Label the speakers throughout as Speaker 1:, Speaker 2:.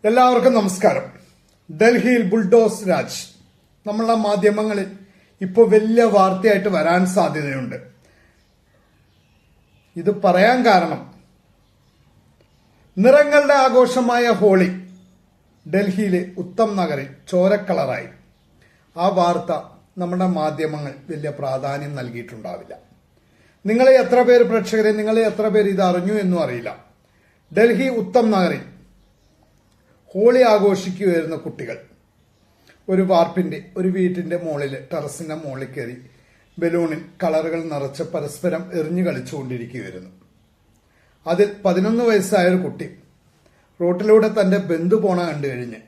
Speaker 1: എല്ലാവർക്കും നമസ്കാരം. ഡൽഹിയിൽ ബുൾഡോസ് രാജ് നമ്മളുടെ മാധ്യമങ്ങളിൽ ഇപ്പോൾ വലിയ വാർത്തയായിട്ട് വരാൻ സാധ്യതയുണ്ട്. ഇത് പറയാൻ കാരണം നിറങ്ങളുടെ ആഘോഷമായ ഹോളി ഡൽഹിയിലെ ഉത്തം നഗറിൽ ചോരക്കളറായി. ആ വാർത്ത നമ്മുടെ മാധ്യമങ്ങൾ വലിയ പ്രാധാന്യം നൽകിയിട്ടുണ്ടാവില്ല. നിങ്ങളെ എത്ര പേര് പ്രേക്ഷകരെ, നിങ്ങളെ എത്ര പേര് ഇത് അറിഞ്ഞു എന്നും അറിയില്ല. ഡൽഹി ഉത്തം നഗറിൽ ഹോളി ആഘോഷിക്കുകയായിരുന്ന കുട്ടികൾ ഒരു വീട്ടിന്റെ മുകളിൽ, ടെറസിന്റെ മുകളിൽ കയറി ബലൂണിൽ കളറുകൾ നിറച്ച് പരസ്പരം എറിഞ്ഞു കളിച്ചുകൊണ്ടിരിക്കുകയായിരുന്നു. അതിൽ 11 വയസ്സായ ഒരു കുട്ടി റോട്ടിലൂടെ തന്റെ ബന്ധു പോണ കണ്ടു കഴിഞ്ഞ്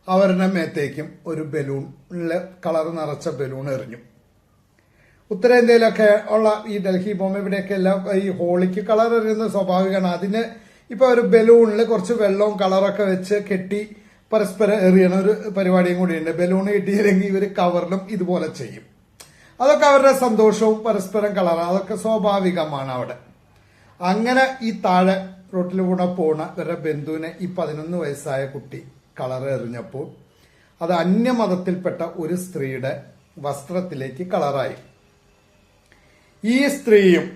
Speaker 1: അവരുടെ മേത്തേക്കും ഒരു ബലൂണിലെ കളർ നിറച്ച ബലൂൺ എറിഞ്ഞു. ഉത്തരേന്ത്യയിലൊക്കെ ഉള്ള ഈ ഡൽഹി, ബോംബെ, ഇവിടെയൊക്കെ എല്ലാം ഈ ഹോളിക്ക് കളർ എറിയുന്നത് സ്വാഭാവികമാണ്. അതിന് ഇപ്പൊ ഒരു ബലൂണിൽ കുറച്ച് വെള്ളവും കളറൊക്കെ വെച്ച് കെട്ടി പരസ്പരം എറിയണ ഒരു പരിപാടിയും കൂടിയുണ്ട്. ബലൂൺ കിട്ടിയില്ലെങ്കിൽ ഇവർ കവറിലും ഇതുപോലെ ചെയ്യും. അതൊക്കെ അവരുടെ സന്തോഷവും പരസ്പരം കളർ, അതൊക്കെ സ്വാഭാവികമാണ് അവിടെ. അങ്ങനെ ഈ താഴെ റോട്ടിലൂടെ പോണ ഇവരുടെ ബന്ധുവിനെ ഈ 11 വയസ്സായ കുട്ടി കളർ എറിഞ്ഞപ്പോൾ അത് അന്യമതത്തിൽപ്പെട്ട ഒരു സ്ത്രീയുടെ വസ്ത്രത്തിലേക്ക് കളറായി. ഈ സ്ത്രീയും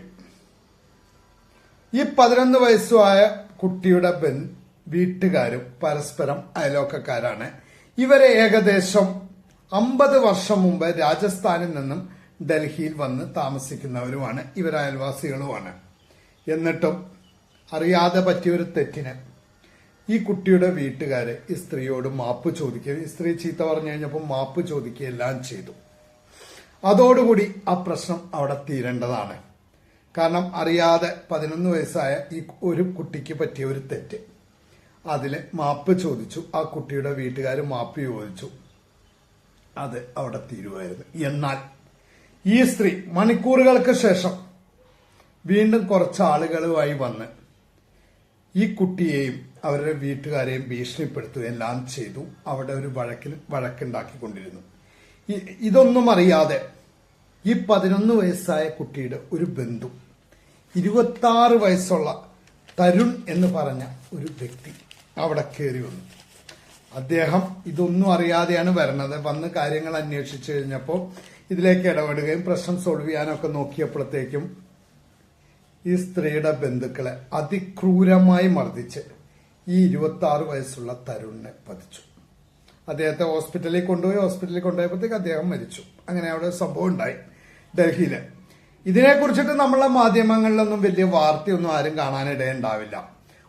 Speaker 1: ഈ 11 വയസ്സുമായ കുട്ടിയുടെ വീട്ടുകാരും പരസ്പരം അയലോക്കക്കാരാണ്. ഇവരെ ഏകദേശം 50 വർഷം മുമ്പ് രാജസ്ഥാനിൽ നിന്നും ഡൽഹിയിൽ വന്ന് താമസിക്കുന്നവരുമാണ്. ഇവർ അയൽവാസികളുമാണ്. എന്നിട്ടും അറിയാതെ പറ്റിയൊരു തെറ്റിന് ഈ കുട്ടിയുടെ വീട്ടുകാര് ഈ സ്ത്രീയോട് മാപ്പ് ചോദിക്കുകയും, ഈ സ്ത്രീ ചീത്ത പറഞ്ഞു കഴിഞ്ഞപ്പോൾ മാപ്പ് ചോദിക്കുകയെല്ലാം ചെയ്തു. അതോടുകൂടി ആ പ്രശ്നം അവിടെ തീരേണ്ടതാണ്. കാരണം അറിയാതെ 11 വയസ്സായ ഈ ഒരു കുട്ടിക്ക് പറ്റിയ ഒരു തെറ്റ്, അതില് മാപ്പ് ചോദിച്ചു. ആ കുട്ടിയുടെ വീട്ടുകാർ മാപ്പ് ചോദിച്ചു. അത് അവിടെ തീരുമായിരുന്നു. എന്നാൽ ഈ സ്ത്രീ മണിക്കൂറുകൾക്ക് ശേഷം വീണ്ടും കുറച്ച് ആളുകളുമായി വന്ന് ഈ കുട്ടിയെയും അവരുടെ വീട്ടുകാരെയും ഭീഷണിപ്പെടുത്തുകയെല്ലാം ചെയ്തു. അവിടെ ഒരു വഴക്കുണ്ടാക്കിക്കൊണ്ടിരുന്നു. ഇതൊന്നും അറിയാതെ ഈ 11 വയസ്സായ കുട്ടിയുടെ ഒരു ബന്ധു, 26 വയസ്സുള്ള തരുൺ എന്ന് പറഞ്ഞ ഒരു വ്യക്തി അവിടെ കയറി വന്നു. അദ്ദേഹം ഇതൊന്നും അറിയാതെയാണ് വരണത്. വന്ന് കാര്യങ്ങൾ അന്വേഷിച്ചു കഴിഞ്ഞപ്പോൾ ഇതിലേക്ക് ഇടപെടുകയും പ്രശ്നം സോൾവ് ചെയ്യാനൊക്കെ നോക്കിയപ്പോഴത്തേക്കും ഈ സ്ത്രീയുടെ ബന്ധുക്കളെ അതിക്രൂരമായി മർദ്ദിച്ച് ഈ 26 വയസ്സുള്ള തരുണിനെ പതിച്ചു. അദ്ദേഹത്തെ ഹോസ്പിറ്റലിൽ കൊണ്ടുപോയപ്പോഴത്തേക്ക് അദ്ദേഹം മരിച്ചു. അങ്ങനെ അവിടെ സംഭവം ഉണ്ടായി ഡൽഹിയില്. ഇതിനെക്കുറിച്ചിട്ട് നമ്മളെ മാധ്യമങ്ങളിലൊന്നും വലിയ വാർത്തയൊന്നും ആരും കാണാനിടയുണ്ടാവില്ല.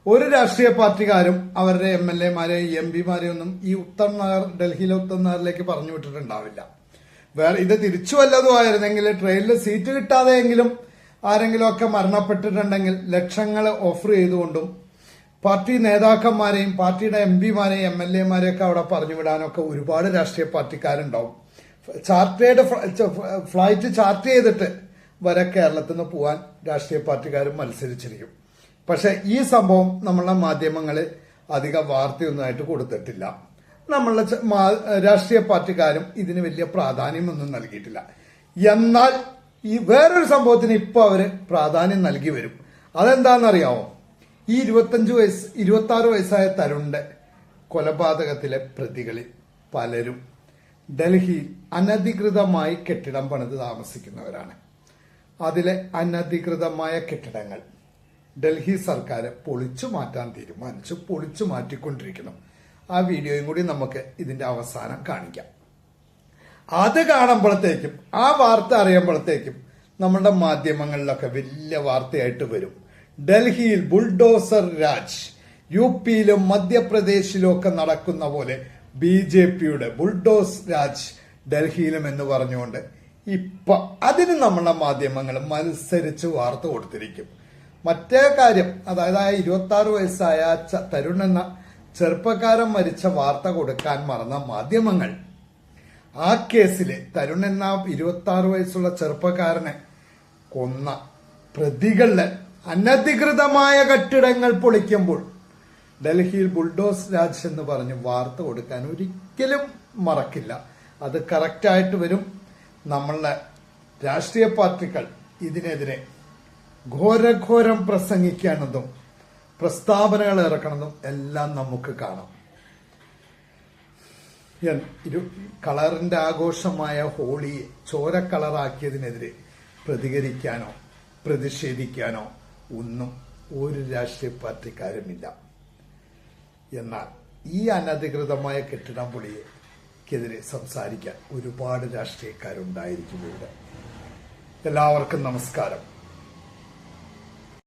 Speaker 1: ഒരു രാഷ്ട്രീയ പാർട്ടിക്കാരും അവരുടെ MLA-മാരെയും MP-മാരെയും ഒന്നും ഈ ഡൽഹിയിലെ ഉത്തം നഗറിലേക്ക് പറഞ്ഞു വിട്ടിട്ടുണ്ടാവില്ല. വേറെ ഇത് തിരിച്ചു വല്ലതും ആയിരുന്നെങ്കിൽ, ട്രെയിനിൽ സീറ്റ് കിട്ടാതെയെങ്കിലും ആരെങ്കിലും ഒക്കെ മരണപ്പെട്ടിട്ടുണ്ടെങ്കിൽ ലക്ഷങ്ങൾ ഓഫർ ചെയ്തുകൊണ്ടും പാർട്ടി നേതാക്കന്മാരെയും പാർട്ടിയുടെ MP-മാരെയും MLA-മാരെയൊക്കെ അവിടെ പറഞ്ഞു വിടാനൊക്കെ ഒരുപാട് രാഷ്ട്രീയ പാർട്ടിക്കാരുണ്ടാവും. ഫ്ലൈറ്റ് ചാർട്ട് ചെയ്തിട്ട് വരെ കേരളത്തിൽ നിന്ന് പോവാൻ രാഷ്ട്രീയ പാർട്ടിക്കാരും മത്സരിച്ചിരിക്കും. പക്ഷെ ഈ സംഭവം നമ്മളുടെ മാധ്യമങ്ങളിൽ അധിക വാർത്തയൊന്നുമായിട്ട് കൊടുത്തിട്ടില്ല. നമ്മളുടെ രാഷ്ട്രീയ പാർട്ടിക്കാരും ഇതിന് വലിയ പ്രാധാന്യമൊന്നും നൽകിയിട്ടില്ല. എന്നാൽ ഈ വേറൊരു സംഭവത്തിന് ഇപ്പൊ അവര് പ്രാധാന്യം നൽകി വരും. അതെന്താണെന്നറിയാമോ? ഈ 26 വയസ്സായ തരുണിന്റെ കൊലപാതകത്തിലെ പ്രതികളിൽ പലരും ഡൽഹിയിൽ അനധികൃതമായി കെട്ടിടം പണിത് താമസിക്കുന്നവരാണ്. അതിലെ അനധികൃതമായ കെട്ടിടങ്ങൾ ഡൽഹി സർക്കാർ പൊളിച്ചു മാറ്റാൻ തീരുമാനിച്ചു. പൊളിച്ചു മാറ്റിക്കൊണ്ടിരിക്കുന്നു. ആ വീഡിയോയും കൂടി നമുക്ക് ഇതിന്റെ അവസാനം കാണിക്കാം. അത് കാണുമ്പോഴത്തേക്കും, ആ വാർത്ത അറിയുമ്പോഴത്തേക്കും നമ്മുടെ മാധ്യമങ്ങളിലൊക്കെ വലിയ വാർത്തയായിട്ട് വരും. ഡൽഹിയിൽ ബുൾഡോസർ രാജ്, UP-യിലും മധ്യപ്രദേശിലും ഒക്കെ നടക്കുന്ന പോലെ BJP-യുടെ ബുൾഡോസ് രാജ് ഡൽഹിയിലും എന്ന് പറഞ്ഞുകൊണ്ട് ഇപ്പൊ അതിന് നമ്മുടെ മാധ്യമങ്ങൾ മത്സരിച്ച് വാർത്ത കൊടുത്തിരിക്കും. മറ്റേ കാര്യം, അതായത് ആ 26 വയസ്സായ തരുൺ എന്ന ചെറുപ്പക്കാരൻ മരിച്ച വാർത്ത കൊടുക്കാൻ മറന്ന മാധ്യമങ്ങൾ ആ കേസില് തരുൺ എന്ന 26 വയസ്സുള്ള ചെറുപ്പക്കാരനെ കൊന്ന പ്രതികളുടെ അനധികൃതമായ കെട്ടിടങ്ങൾ പൊളിക്കുമ്പോൾ ഡൽഹിയിൽ ബുൾഡോസ് രാജ് എന്ന് പറഞ്ഞ് വാർത്ത കൊടുക്കാൻ ഒരിക്കലും മറക്കില്ല. അത് കറക്റ്റായിട്ട് വരും. നമ്മളുടെ രാഷ്ട്രീയ പാർട്ടികൾ ഇതിനെതിരെ ഘോരഘോരം പ്രസംഗിക്കാനതും പ്രസ്താവനകൾ ഇറക്കണതും എല്ലാം നമുക്ക് കാണാം. കളറിന്റെ ആഘോഷമായ ഹോളിയെ ചോര കളറാക്കിയതിനെതിരെ പ്രതികരിക്കാനോ പ്രതിഷേധിക്കാനോ ഒന്നും ഒരു രാഷ്ട്രീയ പാർട്ടിക്കാരുമില്ല. എന്നാൽ ഈ അനധികൃതമായ കെട്ടിടം പൊളിക്കെതിരെ സംസാരിക്കാൻ ഒരുപാട് രാഷ്ട്രീയക്കാരുണ്ടായിരിക്കും ഇവിടെ. എല്ലാവർക്കും നമസ്കാരം.